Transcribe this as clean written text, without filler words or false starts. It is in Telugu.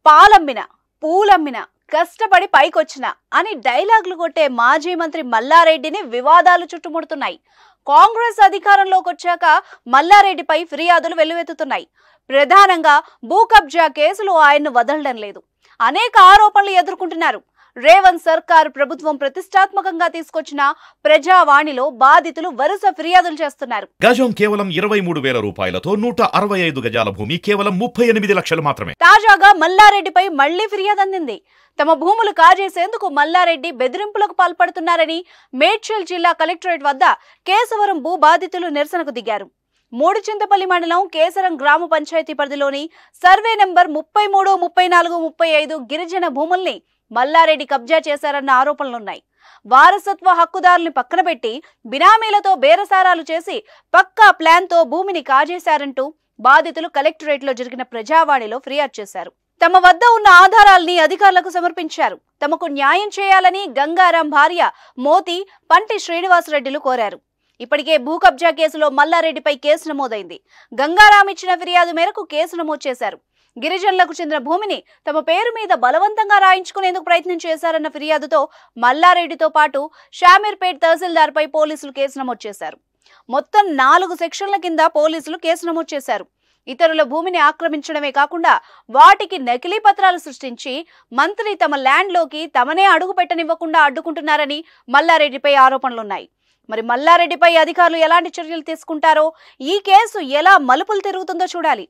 పాలమ్మిన పూలమ్మిన కష్టపడి పైకొచ్చిన అని డైలాగులు కొట్టే మాజీ మంత్రి మల్లారెడ్డిని వివాదాలు చుట్టుముడుతున్నాయి. కాంగ్రెస్ అధికారంలోకి వచ్చాక మల్లారెడ్డిపై ఫిర్యాదులు వెల్లువెత్తుతున్నాయి. ప్రధానంగా భూ కబ్జా కేసులు ఆయన్ను వదలడం లేదు. అనేక ఆరోపణలు ఎదుర్కొంటున్నారు. రేవంత్ సర్కార్ ప్రభుత్వం ప్రతిష్టాత్మకంగా తీసుకొచ్చిన ప్రజావాణిలో బాధితులు వరుస ఫిర్యాదులు చేస్తున్నారు. గజం కేవలం 23,000 రూపాయలతో 165 గజాల భూమి కేవలం 38 లక్షలు మాత్రమే. తాజాగా మల్లారెడ్డిపై మళ్లీ ఫిర్యాదు అందింది. తమ భూములు కాజేసేందుకు మల్లారెడ్డి బెదిరింపులకు పాల్పడుతున్నారని మేడ్చల్ జిల్లా కలెక్టరేట్ వద్ద కేశవరం భూ బాధితులు నిరసనకు దిగారు. మూడుచింతపల్లి మండలం కేసరం గ్రామ పంచాయతీ పరిధిలోని సర్వే నెంబర్ 33, 34, 35 గిరిజన భూముల్ని మల్లారెడ్డి కబ్జా చేశారన్న ఆరోపణలున్నాయి. వారసత్వ హక్కుదారుల్ని పక్కన పెట్టి బినామీలతో బేరసారాలు చేసి పక్కా ప్లాన్తో భూమిని కాజేశారంటూ బాధితులు కలెక్టరేట్లో జరిగిన ప్రజావాణిలో ఫిర్యాదు చేశారు. తమ వద్ద ఉన్న ఆధారాల్ని అధికారులకు సమర్పించారు. తమకు న్యాయం చేయాలని గంగారాం భార్య మోతి పంటి శ్రీనివాసరెడ్డిలు కోరారు. ఇప్పటికే భూ కబ్జా కేసులో మల్లారెడ్డిపై కేసు నమోదైంది. గంగారాం ఇచ్చిన ఫిర్యాదు మేరకు కేసు నమోదు చేశారు. గిరిజనులకు చెందిన భూమిని తమ పేరు మీద బలవంతంగా రాయించుకునేందుకు ప్రయత్నం చేశారన్న ఫిర్యాదుతో మల్లారెడ్డితో పాటు షామీర్పేట్ తహసీల్దార్పై పోలీసులు కేసు నమోదు చేశారు. మొత్తం 4 సెక్షన్ల కింద పోలీసులు కేసు నమోదు చేశారు. ఇతరుల భూమిని ఆక్రమించడమే కాకుండా వాటికి నకిలీ పత్రాలు సృష్టించి మంత్రి తమ ల్యాండ్లోకి తమనే అడుగు పెట్టనివ్వకుండా అడ్డుకుంటున్నారని మల్లారెడ్డిపై ఆరోపణలున్నాయి. మరి మల్లారెడ్డిపై అధికారులు ఎలాంటి చర్యలు తీసుకుంటారో, ఈ కేసు ఎలా మలుపులు తిరుగుతుందో చూడాలి.